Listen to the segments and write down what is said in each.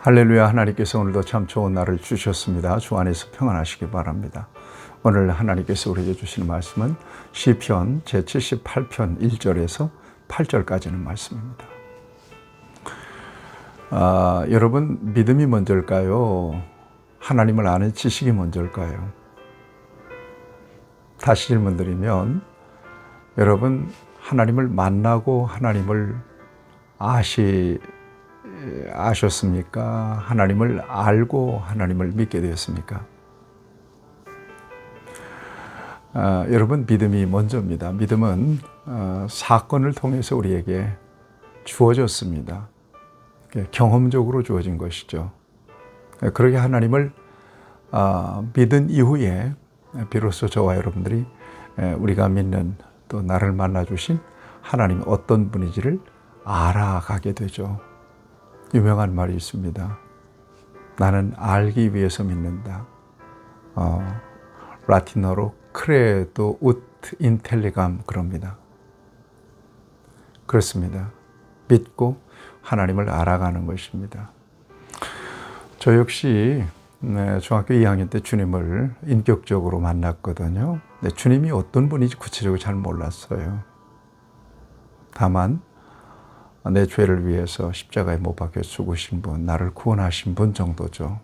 할렐루야. 하나님께서 오늘도 참 좋은 날을 주셨습니다. 주 안에서 평안하시기 바랍니다. 오늘 하나님께서 우리에게 주시는 말씀은 시편 제78편 1절에서 8절까지는 말씀입니다. 여러분, 믿음이 먼저일까요? 하나님을 아는 지식이 먼저일까요? 다시 질문드리면, 여러분, 하나님을 만나고 하나님을 아셨습니까? 하나님을 알고 하나님을 믿게 되었습니까? 여러분, 믿음이 먼저입니다. 믿음은 사건을 통해서 우리에게 주어졌습니다. 경험적으로 주어진 것이죠. 그렇게 하나님을 믿은 이후에 비로소 저와 여러분들이 우리가 믿는 또 나를 만나주신 하나님이 어떤 분인지를 알아가게 되죠. 유명한 말이 있습니다. 나는 알기 위해서 믿는다. 라틴어로 크레도 우트 인텔리감 그럽니다. 그렇습니다. 믿고 하나님을 알아가는 것입니다. 저 역시 중학교 2학년 때 주님을 인격적으로 만났거든요. 주님이 어떤 분인지 구체적으로 잘 몰랐어요. 다만 내 죄를 위해서 십자가에 못 박혀 죽으신 분, 나를 구원하신 분 정도죠.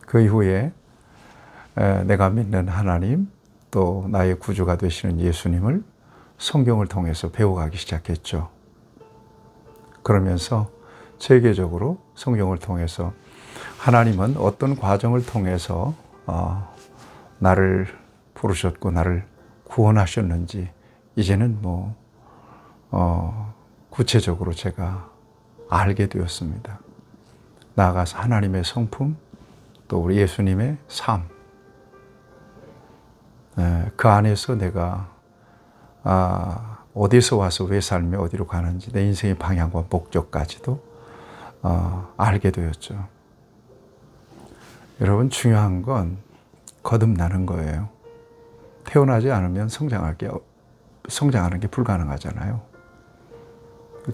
그 이후에 내가 믿는 하나님, 또 나의 구주가 되시는 예수님을 성경을 통해서 배워가기 시작했죠. 그러면서 체계적으로 성경을 통해서 하나님은 어떤 과정을 통해서 나를 부르셨고 나를 구원하셨는지 이제는 구체적으로 제가 알게 되었습니다. 나아가서 하나님의 성품, 또 우리 예수님의 삶, 그 안에서 내가 어디서 와서 왜 살며 어디로 가는지 내 인생의 방향과 목적까지도 알게 되었죠. 여러분, 중요한 건 거듭나는 거예요. 태어나지 않으면 성장하는 게 불가능하잖아요.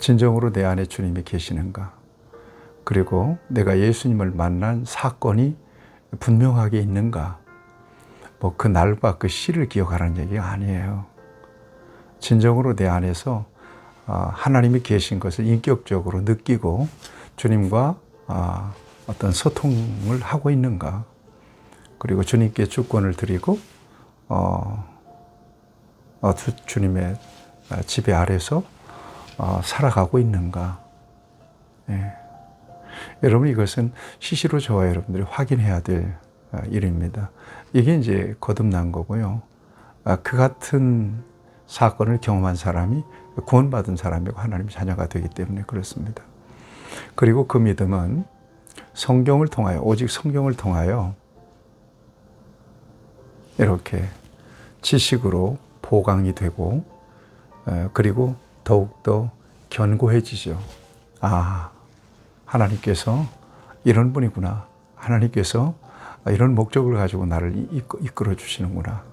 진정으로 내 안에 주님이 계시는가? 그리고 내가 예수님을 만난 사건이 분명하게 있는가? 그 날과 그 시를 기억하라는 얘기가 아니에요. 진정으로 내 안에서 하나님이 계신 것을 인격적으로 느끼고 주님과 어떤 소통을 하고 있는가? 그리고 주님께 주권을 드리고 주님의 지배 아래서 살아가고 있는가? 여러분, 이것은 시시로 저와 여러분들이 확인해야 될 일입니다. 이게 이제 거듭난 거고요. 그 같은 사건을 경험한 사람이 구원받은 사람이고 하나님 자녀가 되기 때문에 그렇습니다. 그리고 그 믿음은 성경을 통하여, 오직 성경을 통하여 이렇게 지식으로 보강이 되고 그리고 더욱더 견고해지죠. 하나님께서 이런 분이구나. 하나님께서 이런 목적을 가지고 나를 이끌어 주시는구나.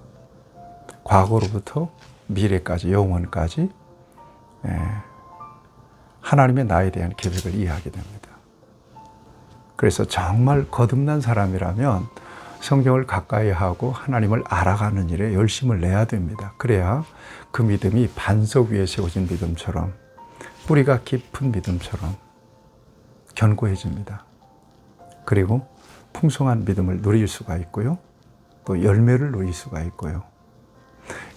과거로부터 미래까지, 영원까지 하나님의 나에 대한 계획을 이해하게 됩니다. 그래서 정말 거듭난 사람이라면 성경을 가까이 하고 하나님을 알아가는 일에 열심을 내야 됩니다. 그래야 그 믿음이 반석 위에 세워진 믿음처럼, 뿌리가 깊은 믿음처럼 견고해집니다. 그리고 풍성한 믿음을 누릴 수가 있고요. 또 열매를 누릴 수가 있고요.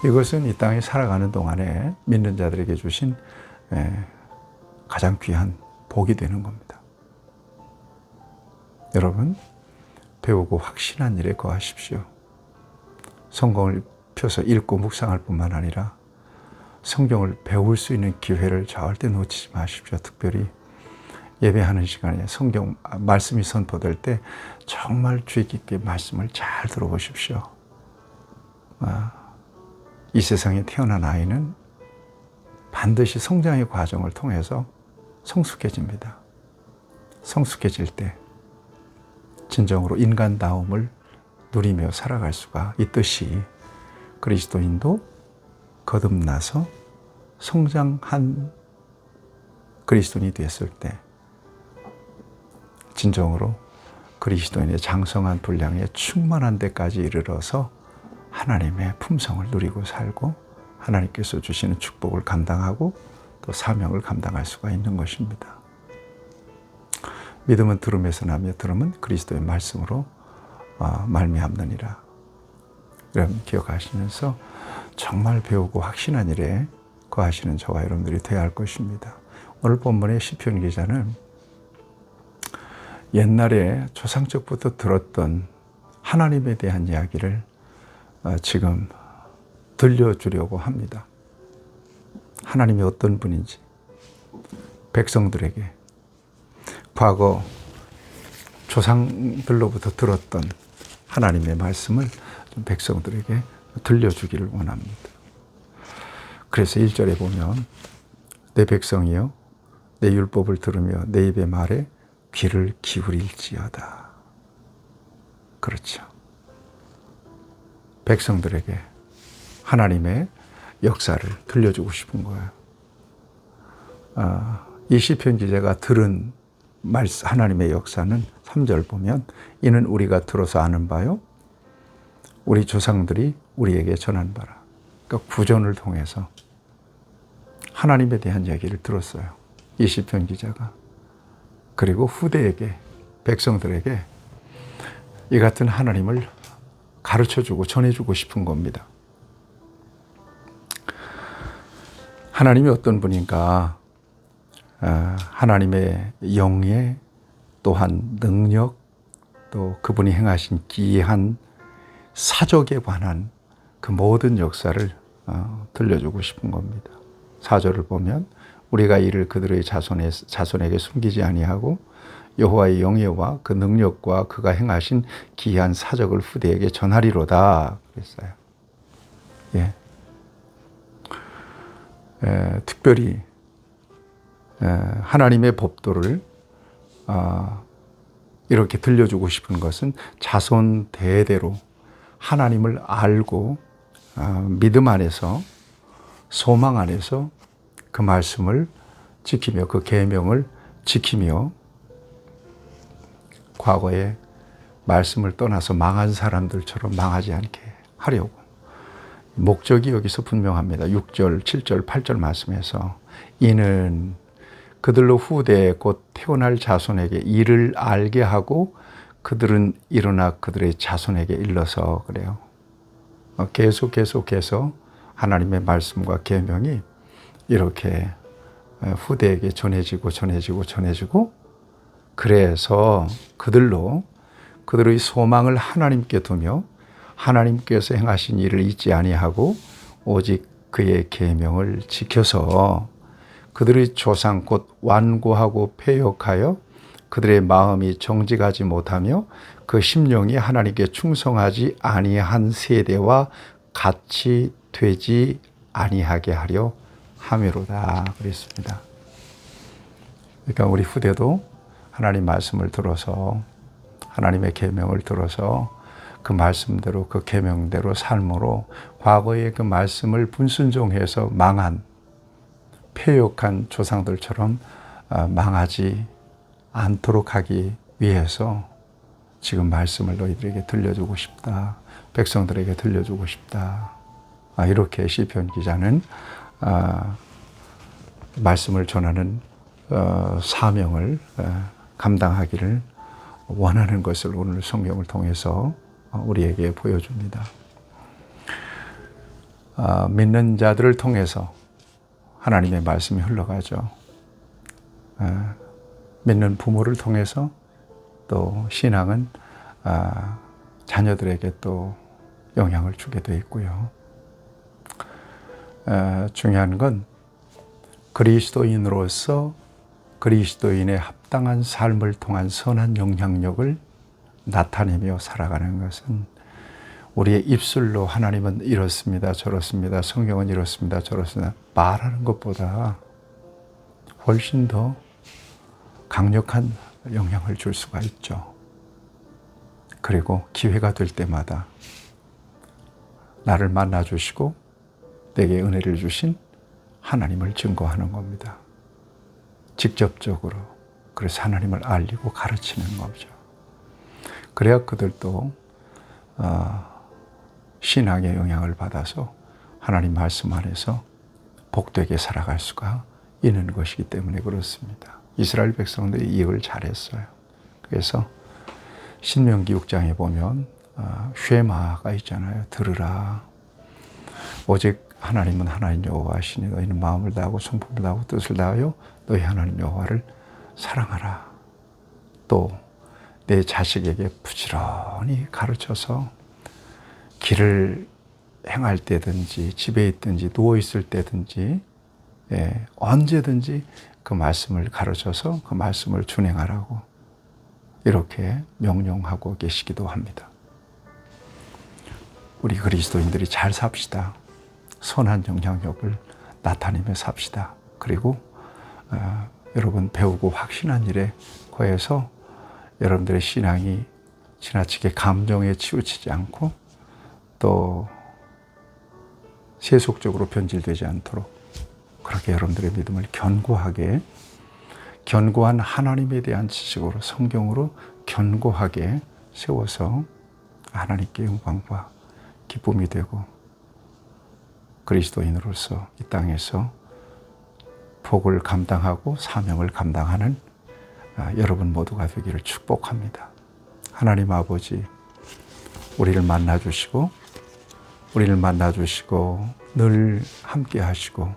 이것은 이 땅에 살아가는 동안에 믿는 자들에게 주신 가장 귀한 복이 되는 겁니다. 여러분, 배우고 확신한 일에 거하십시오. 성경을 펴서 읽고 묵상할 뿐만 아니라 성경을 배울 수 있는 기회를 절대 놓치지 마십시오. 특별히 예배하는 시간에 성경 말씀이 선포될 때 정말 주의 깊게 말씀을 잘 들어보십시오. 이 세상에 태어난 아이는 반드시 성장의 과정을 통해서 성숙해집니다. 성숙해질 때 진정으로 인간다움을 누리며 살아갈 수가 있듯이 그리스도인도 거듭나서 성장한 그리스도인이 됐을 때 진정으로 그리스도인의 장성한 분량에 충만한 데까지 이르러서 하나님의 품성을 누리고 살고 하나님께서 주시는 축복을 감당하고 또 사명을 감당할 수가 있는 것입니다. 믿음은 들음에서 나며 들음은 그리스도의 말씀으로 말미암느니라. 여러분 기억하시면서 정말 배우고 확신한 일에 거하시는 저와 여러분들이 되어야 할 것입니다. 오늘 본문의 시편 기자는 옛날에 조상적부터 들었던 하나님에 대한 이야기를 지금 들려주려고 합니다. 하나님이 어떤 분인지 백성들에게 과거 조상들로부터 들었던 하나님의 말씀을 좀 백성들에게 들려주기를 원합니다. 그래서 1절에 보면 내 백성이여 내 율법을 들으며 내 입의 말에 귀를 기울일지어다. 그렇죠. 백성들에게 하나님의 역사를 들려주고 싶은 거예요. 이 시편 기자가 들은 하나님의 역사는 3절 보면 이는 우리가 들어서 아는 바요 우리 조상들이 우리에게 전한 바라. 그러니까 구전을 통해서 하나님에 대한 이야기를 들었어요. 이 시편 기자가. 그리고 후대에게 백성들에게 이 같은 하나님을 가르쳐주고 전해주고 싶은 겁니다. 하나님이 어떤 분인가? 하나님의 영예 또한 능력 또 그분이 행하신 기이한 사적에 관한 그 모든 역사를 들려주고 싶은 겁니다. 4절을 보면 우리가 이를 그들의 자손에게 숨기지 아니하고 여호와의 영예와 그 능력과 그가 행하신 기이한 사적을 후대에게 전하리로다 그랬어요. 예. 특별히 하나님의 법도를 이렇게 들려주고 싶은 것은 자손 대대로 하나님을 알고 믿음 안에서 소망 안에서 그 말씀을 지키며 그 계명을 지키며 과거에 말씀을 떠나서 망한 사람들처럼 망하지 않게 하려고 목적이 여기서 분명합니다. 6절, 7절, 8절 말씀에서 이는 그들로 후대에 곧 태어날 자손에게 이를 알게 하고 그들은 일어나 그들의 자손에게 일러서 그래요. 계속해서 하나님의 말씀과 계명이 이렇게 후대에게 전해지고 그래서 그들의 소망을 하나님께 두며 하나님께서 행하신 일을 잊지 아니하고 오직 그의 계명을 지켜서 그들의 조상 곧 완고하고 패역하여 그들의 마음이 정직하지 못하며 그 심령이 하나님께 충성하지 아니한 세대와 같이 되지 아니하게 하려 함이로다 그랬습니다. 그러니까 우리 후대도 하나님 말씀을 들어서 하나님의 계명을 들어서 그 말씀대로 그 계명대로 삶으로 과거의 그 말씀을 불순종해서 망한 패역한 조상들처럼 망하지 않도록 하기 위해서 지금 말씀을 너희들에게 들려주고 싶다. 백성들에게 들려주고 싶다. 이렇게 시편 기자는 말씀을 전하는 사명을 감당하기를 원하는 것을 오늘 성경을 통해서 우리에게 보여줍니다. 믿는 자들을 통해서 하나님의 말씀이 흘러가죠. 믿는 부모를 통해서 또 신앙은 자녀들에게 또 영향을 주게 되어 있고요. 중요한 건 그리스도인으로서 그리스도인의 합당한 삶을 통한 선한 영향력을 나타내며 살아가는 것은 우리의 입술로 하나님은 이렇습니다, 저렇습니다, 성경은 이렇습니다, 저렇습니다 말하는 것보다 훨씬 더 강력한 영향을 줄 수가 있죠. 그리고 기회가 될 때마다 나를 만나주시고 내게 은혜를 주신 하나님을 증거하는 겁니다. 직접적으로 그래서 하나님을 알리고 가르치는 거죠. 그래야 그들도 신앙의 영향을 받아서 하나님 말씀 안에서 복되게 살아갈 수가 있는 것이기 때문에 그렇습니다. 이스라엘 백성들이 이걸 잘했어요. 그래서 신명기 6장에 보면 쉐마가 있잖아요. 들으라. 오직 하나님은 하나님 여호와시니 너희는 마음을 다하고 성품을 다하고 뜻을 다하여 너희 하나님 여호와를 사랑하라. 또 내 자식에게 부지런히 가르쳐서 길을 행할 때든지 집에 있든지 누워 있을 때든지 언제든지 그 말씀을 가르쳐서 그 말씀을 준행하라고 이렇게 명령하고 계시기도 합니다. 우리 그리스도인들이 잘 삽시다. 선한 영향력을 나타내며 삽시다. 그리고 여러분 배우고 확신한 일에 거해서 여러분들의 신앙이 지나치게 감정에 치우치지 않고 또 세속적으로 변질되지 않도록 그렇게 여러분들의 믿음을 견고한 하나님에 대한 지식으로 성경으로 견고하게 세워서 하나님께 영광과 기쁨이 되고 그리스도인으로서 이 땅에서 복을 감당하고 사명을 감당하는 여러분 모두가 되기를 축복합니다. 하나님 아버지 우리를 만나주시고 늘 함께 하시고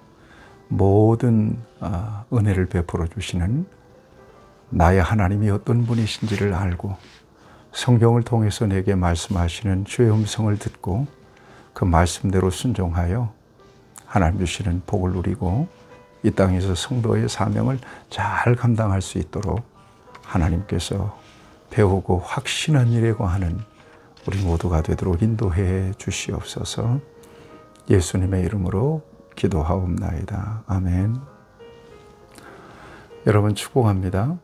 모든 은혜를 베풀어 주시는 나의 하나님이 어떤 분이신지를 알고 성경을 통해서 내게 말씀하시는 주의 음성을 듣고 그 말씀대로 순종하여 하나님 주시는 복을 누리고 이 땅에서 성도의 사명을 잘 감당할 수 있도록 하나님께서 배우고 확신한 일에 거하는 우리 모두가 되도록 인도해 주시옵소서. 예수님의 이름으로 기도하옵나이다. 아멘. 여러분 축복합니다.